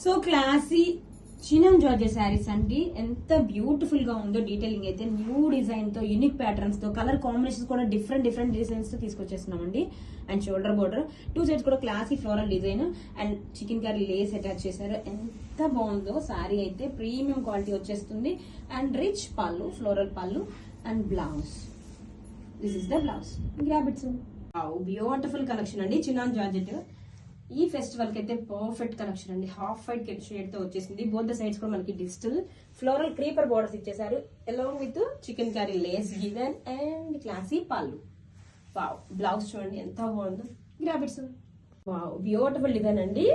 So classy chinon georgette saris అండి. ఎంత beautiful గా ఉందో డీటెయిలింగ్ అయితే న్యూ డిజైన్ తో యూనిక్ ప్యాటర్న్స్ తో కలర్ కాంబినేషన్స్ కూడా డిఫరెంట్ డిజైన్స్ తో తీసుకొచ్చేస్తున్నామండి. And shoulder border two sides కూడా classy floral design and chikankari lace attach చేశారు. ఎంత బాగుందో శారీ అయితే ప్రీమియం క్వాలిటీ వచ్చేస్తుంది. And rich pallu, floral pallu and blouse. This is the blouse. Grab it. Beautiful collection అండి చినాన్ జార్జెట్. ఈ ఫెస్టివల్ కి అయితే పర్ఫెక్ట్ కలెక్షన్ అండి. హాఫ్ వైట్ షేడ్ తో వచ్చేసింది. బోత్ ద సైడ్స్ కూడా మనకి డిజిటల్ ఫ్లోరల్ క్రీపర్ బోర్డర్స్ ఇచ్చేసారు. Along with chikankari lace given and classy pallu. Wow, blouse చూడండి ఎంత బాగుందో. గ్రాబిట్స్. వావ్, బ్యూటిఫుల్ డిజైన్ అండి.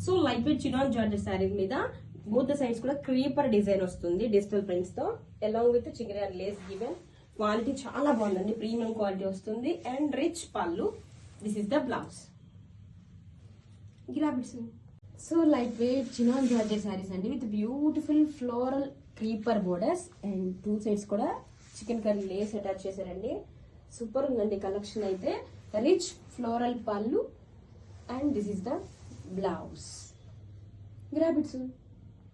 So light weight chinon georgette sari మీద బోత్ ద సైడ్స్ కూడా క్రీపర్ డిజైన్ వస్తుంది డిజిటల్ ప్రింట్స్ తో. Along with chikankari lace given. Quality చాలా బాగుందండి, ప్రీమియం క్వాలిటీ వస్తుంది. And rich pallu. This is the blouse. So light weight chinon georgette saris అండి with beautiful floral creeper borders and two sides కూడా chikankari lace attach చేశారండి. Super ఉందండి collection అయితే. Rich floral pallu and this is the blouse. Grab it.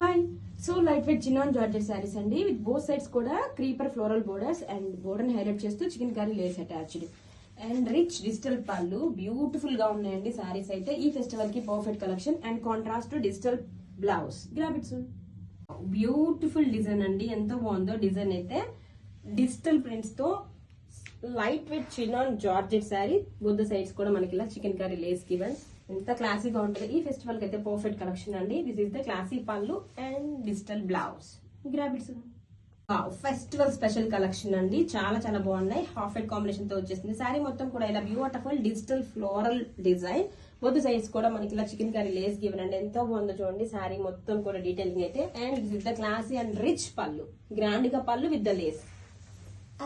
Hi, so light weight chinon georgette saris అండి with both sides కూడా creeper floral borders and border highlight చేస్తూ chikankari lace attached and rich digital pallu. Beautiful గా ఉన్నాయండి సారీస్ అయితే. ఈ festival కి perfect collection and contrast digital blouse. Grab it. Beautiful design అండి, ఎంత బాగుందో డిజైన్ అయితే. డిజిటల్ ప్రింట్స్ తో light weight chinon georgette sari. Both sides కూడా మనకి ఇలా చికెన్ కర్రీ లేస్ గివెన్. ఎంత క్లాసీగా ఉంటుంది. ఈ ఫెస్టివల్ కి అయితే పర్ఫెక్ట్ కలెక్షన్ అండి. This is the classy pallu and digital blouse. Grab it. Festival special collection అండి. చాలా బాగున్నాయి. హాఫ్ వైట్ కాంబినేషన్ తో వచ్చేసింది. శారీ మొత్తం కూడా ఇలా బ్యూటిఫుల్ డిజిటల్ ఫ్లోరల్ డిజైన్. బొద్దు సైజ్ కూడా మనకి ఇలా చికెన్ కర్రీ లేస్ గివెన్ అండి. ఎంతో బాగుందో చూడండి శారీ మొత్తం కూడా డీటెయిలింగ్ అయితే. And this is the classy and rich pallu. Grand గా pallu with the lace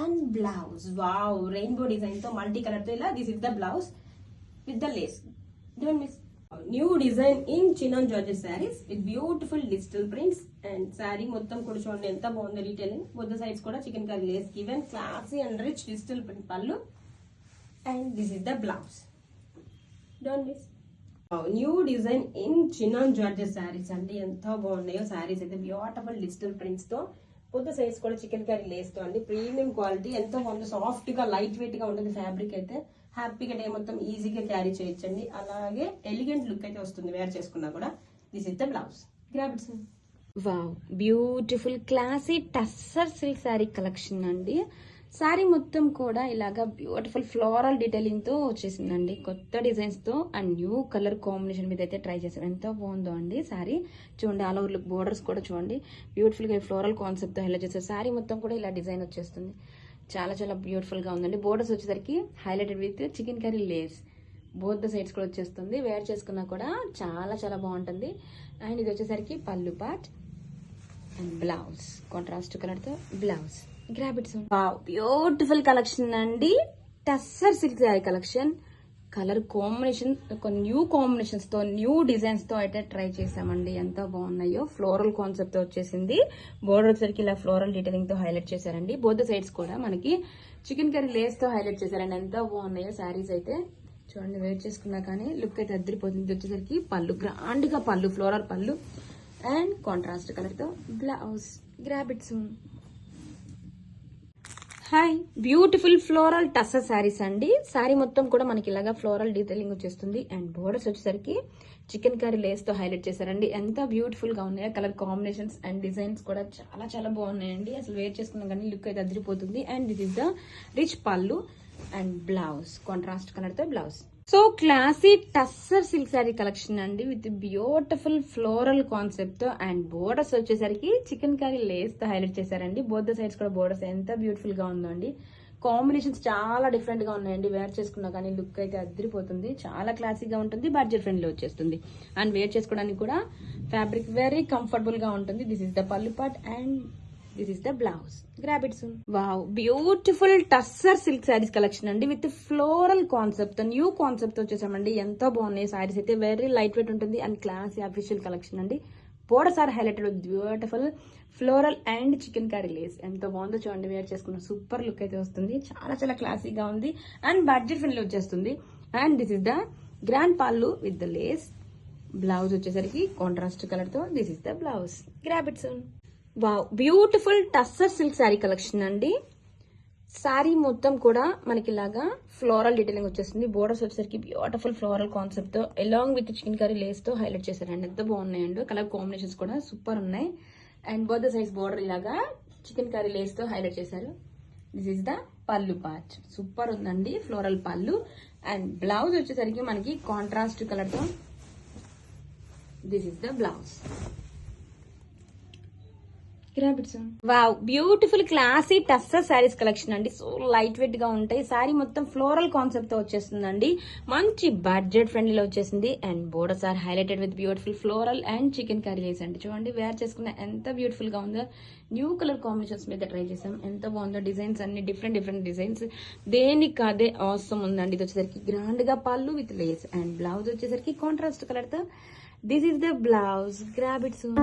and blouse. Wow, rainbow design తో మల్టీ కలర్ తో ఇలా. This is the blouse with the lace. Don't miss. New design in chinon georgette sarees with beautiful digital prints and sari మొత్తం కూడా చూడండి ఎంత బాగుందో detailing. Both the sides కూడా chikankari lace given. Classy and rich digital print pallu and this is the blouse. Don't miss. New design in chinon georgette saris అండి. ఎంత బాగున్నాయో శారీస్ అయితే. బ్యూటిఫుల్ డిజిటల్ ప్రింట్స్ తో బొద్ద సైజ్ కూడా చికెన్ కర్రీ లేస్ తో అండి. Premium quality. ఎంతో బాగుంది. సాఫ్ట్ గా లైట్ వెయిట్ గా ఉంటుంది ఫ్యాబ్రిక్ అయితే. హ్యాపీగా డే మొత్తం ఈజీగా క్యారీ చేయొచ్చండి. అలాగే ఎలిగెంట్ లుక్ అయితే వస్తుంది వేర్ చేసుకున్నా కూడా. This is the blouse. Grab it. Wow, beautiful classy tussar silk sari collection అండి. శారీ మొత్తం కూడా ఇలాగా బ్యూటిఫుల్ ఫ్లోరల్ డీటెయిలింగ్ తో వచ్చేసిందండి. కొత్త డిజైన్స్ తో అండ్ న్యూ కలర్ కాంబినేషన్ మీద అయితే ట్రై చేశారు. ఎంతో బాగుందో అండి శారీ. చూడండి ఆల్ ఓవర్ లుక్ బోర్డర్స్ కూడా చూడండి బ్యూటిఫుల్ గా ఫ్లోరల్ కాన్సెప్ట్ తో హైలైట్ చేశారు. శారీ మొత్తం కూడా ఇలా డిజైన్ వచ్చేస్తుంది. చాలా బ్యూటిఫుల్ గా ఉందండి. బోర్డర్స్ వచ్చేసరికి highlighted with chikankari lace. Both the sides కూడా వచ్చేస్తుంది. వేర్ చేసుకున్నా కూడా చాలా బాగుంటుంది. అండ్ ఇది వచ్చేసరికి పళ్ళు part and blouse. Contrast colour తో బ్లౌజ్. గ్రాబిట్స్. బ్యూటిఫుల్ కలెక్షన్ అండి. Tussar silk sari collection. Colour combination new combinations తో న్యూ డిజైన్స్ తో అయితే ట్రై చేసామండి. ఎంత బాగున్నాయో. ఫ్లోరల్ కాన్సెప్ట్ తో వచ్చేసింది. బోర్డర్ వచ్చరికి ఇలా ఫ్లోరల్ డీటెయిలింగ్ తో హైలైట్ చేశారండి. బోత్ సైడ్స్ కూడా మనకి చికెన్ కర్రీ లేస్ తో హైలైట్ చేశారండి. ఎంత బాగున్నాయో శారీస్ అయితే. చూడండి వేర్ చేసుకున్నా కానీ లుక్ అయితే అద్దరిపోతుంది. వచ్చేసరికి పళ్ళు గ్రాండ్ గా pallu, floral pallu and contrast colour తో blouse. Grab it. Hi, beautiful floral tussar saris అండి. శారీ మొత్తం కూడా మనకి ఇలాగా ఫ్లోరల్ డీటెయిలింగ్ వచ్చేస్తుంది. అండ్ బోర్డర్స్ వచ్చేసరికి చికెన్ కర్రీ లేస్ తో హైలైట్ చేశారండి. ఎంత బ్యూటిఫుల్ గా ఉన్నాయో. కలర్ కాంబినేషన్స్ అండ్ డిజైన్స్ కూడా చాలా బాగున్నాయండి. అసలు వేర్ చేసుకున్నా కానీ లుక్ అయితే అదిరిపోతుంది. And this is the rich పళ్ళు అండ్ బ్లౌజ్. కాంట్రాస్ట్ కలర్ తో blouse. So classy tussar silk sari collection అండి విత్ బ్యూటిఫుల్ ఫ్లోరల్ కాన్సెప్ట్ తో అండ్ బోర్డర్స్ వచ్చేసరికి చికెన్ కర్రీ లేస్ తో హైలైట్ చేశారండి. బోత్ సైడ్స్ కూడా బోర్డర్స్ ఎంత బ్యూటిఫుల్ గా ఉందో అండి. కాంబినేషన్స్ చాలా డిఫరెంట్ గా ఉన్నాయండి. వేర్ చేసుకున్నా కానీ లుక్ అయితే అదిరిపోతుంది. చాలా క్లాసీగా ఉంటుంది. బడ్జెట్ ఫ్రెండ్లీ వచ్చేస్తుంది. అండ్ వేర్ చేసుకోవడానికి కూడా ఫ్యాబ్రిక్ వెరీ కంఫర్టబుల్ గా ఉంటుంది. This is the pallu part and this is the blouse. Grab it. Wow, beautiful tussar silk saris collection అండి with floral concept. New concept వచ్చేసామండి. ఎంతో బాగున్నాయి శారీస్ అయితే. వెరీ లైట్ వెయిట్ ఉంటుంది అండ్ క్లాసీ అఫీషియల్ కలెక్షన్ అండి. Borders are highlighted with beautiful floral and chikankari lace. ఎంతో బాగుందో చూడండి. వేర్ చేసుకున్న సూపర్ లుక్ అయితే వస్తుంది. చాలా క్లాసీగా ఉంది అండ్ బడ్జెట్ ఫ్రెండ్లీ వచ్చేస్తుంది. And this is the grand pallu with the lace. Blouse వచ్చేసరికి కాంట్రాస్ట్ కలర్ తో this is the blouse. Grab it soon. Wow, beautiful tussar silk sari collection అండి. శారీ మొత్తం కూడా మనకి ఇలాగా ఫ్లోరల్ డీటెయిలింగ్ వచ్చేస్తుంది. బోర్డర్స్ వచ్చేసరికి బ్యూటిఫుల్ ఫ్లోరల్ కాన్సెప్ట్ తో along with chikankari lace తో హైలైట్ చేశారండి. ఎంత బాగున్నాయండి, కలర్ కాంబినేషన్స్ కూడా సూపర్ ఉన్నాయి. అండ్ బోత్ సైజ్ బోర్డర్ ఇలాగా చికెన్ కర్రీ లేస్ తో హైలైట్ చేశారు. This is the pallu part, super ఉందండి ఫ్లోరల్ పళ్ళు. అండ్ బ్లౌజ్ వచ్చేసరికి మనకి కాంట్రాస్ట్ కలర్ తో this is the blouse. Wow, beautiful classy tussar saris collection అండి. సో లైట్ వెయిట్ గా ఉంటాయి. శారీ మొత్తం ఫ్లోరల్ కాన్సెప్ట్ తో వచ్చేస్తుందండి. మంచి బడ్జెట్ ఫ్రెండ్లీలో వచ్చేసింది. And borders are highlighted with beautiful floral and chikankari lace అండి. చూడండి వేర్ చేసుకున్న ఎంత బ్యూటిఫుల్ గా ఉందో. న్యూ కలర్ కాంబినేషన్స్ మీద ట్రై చేసాం. ఎంత బాగుందో, డిజైన్స్ అన్ని డిఫరెంట్ డిజైన్స్, దేనికి అదే అవసరం ఉందండి. ఇది వచ్చేసరికి గ్రాండ్ గా pallu with lace and blouse వచ్చేసరికి కాంట్రాస్ట్ కలర్ తో this is the blouse. Grab it soon.